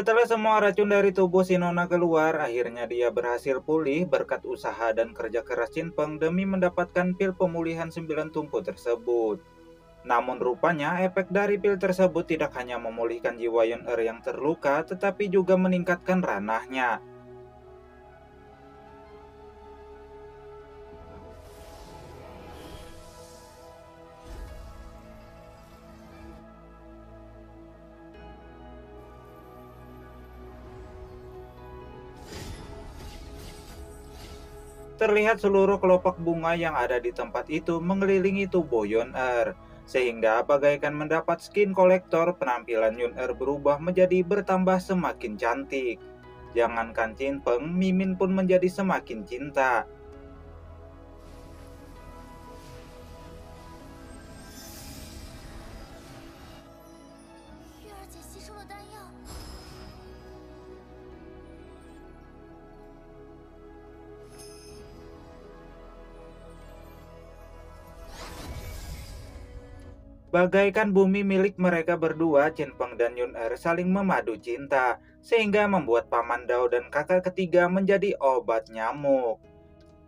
Setelah semua racun dari tubuh si Nona keluar, akhirnya dia berhasil pulih berkat usaha dan kerja keras Cinpeng demi mendapatkan pil pemulihan 9 tungku tersebut. Namun rupanya efek dari pil tersebut tidak hanya memulihkan jiwa Yun-Er yang terluka, tetapi juga meningkatkan ranahnya. Terlihat seluruh kelopak bunga yang ada di tempat itu mengelilingi tubuh Yun-Er, sehingga bagaikan mendapat skin kolektor, penampilan Yun-Er berubah menjadi bertambah semakin cantik. Jangankan Cinpeng, Mimin pun menjadi semakin cinta. 月儿姐吸收了丹药，Bagaikan bumi milik mereka berdua, Cinpeng dan Yun-Er saling memadu cinta, sehingga membuat Paman Dao dan kakak ketiga menjadi obat nyamuk.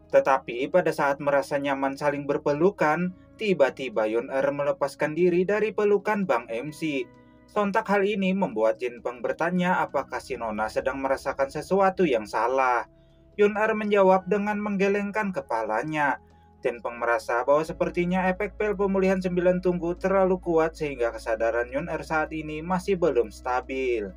Tetapi pada saat merasa nyaman saling berpelukan, tiba-tiba Yun-Er melepaskan diri dari pelukan Bang MC. Sontak hal ini membuat Jinpeng bertanya apakah si Nona sedang merasakan sesuatu yang salah. Yun-Er menjawab dengan menggelengkan kepalanya. Jinpeng merasa bahwa sepertinya efek pil pemulihan 9 tunggu terlalu kuat sehingga kesadaran Yun-Er saat ini masih belum stabil.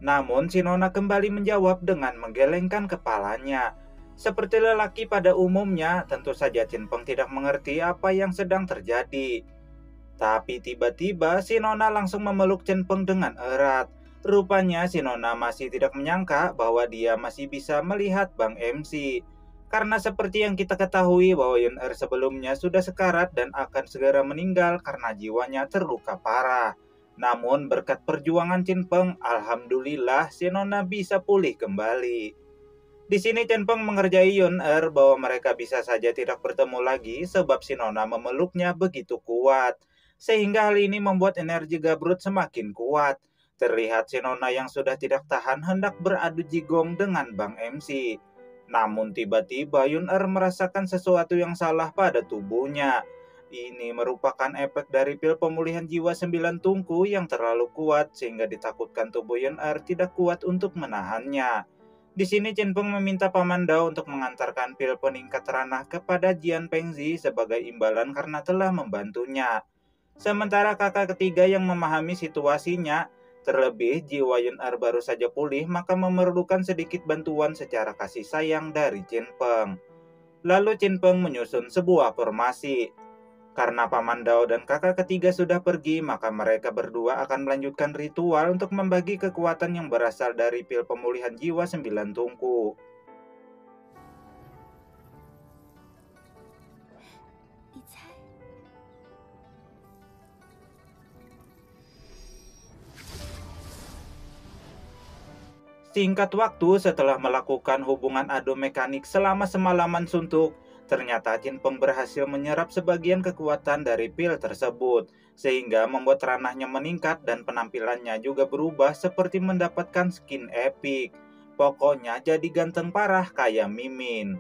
Namun si Nona kembali menjawab dengan menggelengkan kepalanya. Seperti lelaki pada umumnya, tentu saja Cinpeng tidak mengerti apa yang sedang terjadi. Tapi tiba-tiba si Nona langsung memeluk Cinpeng dengan erat. Rupanya si Nona masih tidak menyangka bahwa dia masih bisa melihat Bang MC. Karena seperti yang kita ketahui bahwa Yun-Er sebelumnya sudah sekarat dan akan segera meninggal karena jiwanya terluka parah. Namun berkat perjuangan Cinpeng, alhamdulillah si Nona bisa pulih kembali. Di sini Chen mengerjai Yun-Er bahwa mereka bisa saja tidak bertemu lagi sebab si Nona memeluknya begitu kuat. Sehingga hal ini membuat energi Gabrut semakin kuat. Terlihat si Nona yang sudah tidak tahan hendak beradu jigong dengan Bang MC. Namun tiba-tiba Yun-Er merasakan sesuatu yang salah pada tubuhnya. Ini merupakan efek dari pil pemulihan jiwa 9 tungku yang terlalu kuat sehingga ditakutkan tubuh Yun-Er tidak kuat untuk menahannya. Di sini Chen meminta Paman Dao untuk mengantarkan pil peningkat ranah kepada Jian Pengzi sebagai imbalan karena telah membantunya. Sementara kakak ketiga yang memahami situasinya, terlebih jiwa Yun-Er baru saja pulih maka memerlukan sedikit bantuan secara kasih sayang dari Chen. Lalu Chen menyusun sebuah formasi. Karena Paman Dao dan kakak ketiga sudah pergi, maka mereka berdua akan melanjutkan ritual untuk membagi kekuatan yang berasal dari pil pemulihan jiwa 9 tungku. 你猜，Singkat waktu setelah melakukan hubungan adu mekanik selama semalaman suntuk, ternyata Jinpeng berhasil menyerap sebagian kekuatan dari pil tersebut, sehingga membuat ranahnya meningkat dan penampilannya juga berubah seperti mendapatkan skin epic. Pokoknya jadi ganteng parah kayak Mimin.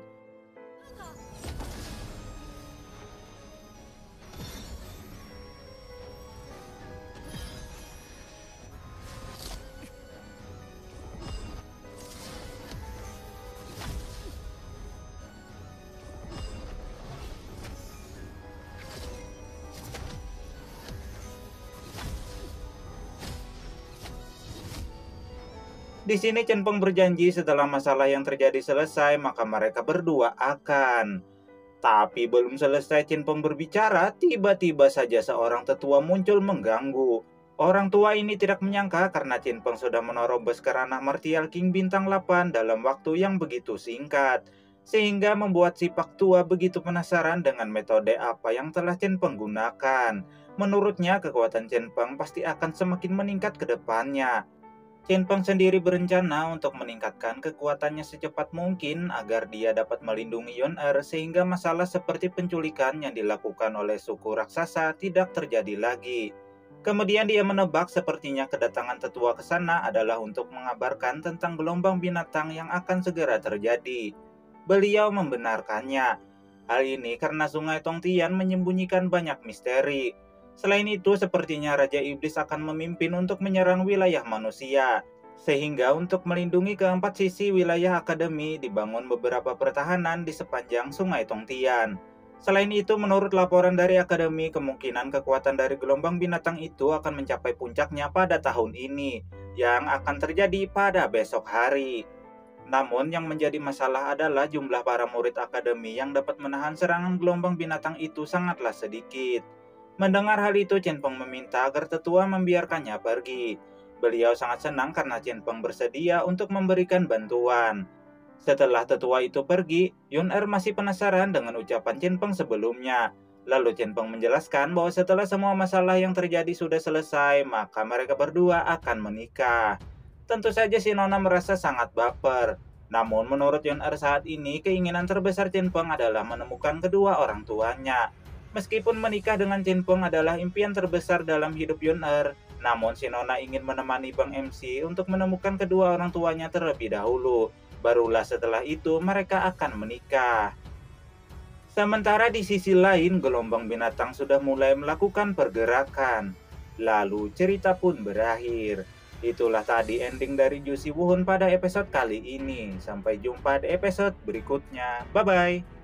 Di sini Chen berjanji setelah masalah yang terjadi selesai, maka mereka berdua akan. Tapi belum selesai Chen berbicara, tiba-tiba saja seorang tetua muncul mengganggu. Orang tua ini tidak menyangka karena Chen sudah menerobos ke ranah Martial King bintang 8 dalam waktu yang begitu singkat. Sehingga membuat si Pak Tua begitu penasaran dengan metode apa yang telah Chen gunakan. Menurutnya kekuatan Chen pasti akan semakin meningkat ke depannya. Chen sendiri berencana untuk meningkatkan kekuatannya secepat mungkin agar dia dapat melindungi Yun-Er sehingga masalah seperti penculikan yang dilakukan oleh suku raksasa tidak terjadi lagi. Kemudian dia menebak sepertinya kedatangan tetua ke sana adalah untuk mengabarkan tentang gelombang binatang yang akan segera terjadi. Beliau membenarkannya. Hal ini karena Sungai Tongtian menyembunyikan banyak misteri. Selain itu, sepertinya Raja Iblis akan memimpin untuk menyerang wilayah manusia. Sehingga untuk melindungi keempat sisi wilayah akademi dibangun beberapa pertahanan di sepanjang Sungai Tongtian. Selain itu, menurut laporan dari akademi, kemungkinan kekuatan dari gelombang binatang itu akan mencapai puncaknya pada tahun ini, yang akan terjadi pada besok hari. Namun yang menjadi masalah adalah jumlah para murid akademi yang dapat menahan serangan gelombang binatang itu sangatlah sedikit. Mendengar hal itu, Chen Peng meminta agar tetua membiarkannya pergi. Beliau sangat senang karena Chen Peng bersedia untuk memberikan bantuan. Setelah tetua itu pergi, Yun Er masih penasaran dengan ucapan Chen Peng sebelumnya. Lalu Chen Peng menjelaskan bahwa setelah semua masalah yang terjadi sudah selesai, maka mereka berdua akan menikah. Tentu saja si Nona merasa sangat baper. Namun menurut Yun Er saat ini, keinginan terbesar Chen Peng adalah menemukan kedua orang tuanya. Meskipun menikah dengan Chen Peng adalah impian terbesar dalam hidup Yun Er, namun si Nona ingin menemani Bang MC untuk menemukan kedua orang tuanya terlebih dahulu. Barulah setelah itu mereka akan menikah. Sementara di sisi lain, gelombang binatang sudah mulai melakukan pergerakan. Lalu cerita pun berakhir. Itulah tadi ending dari Juicy Wuhun pada episode kali ini. Sampai jumpa di episode berikutnya. Bye-bye.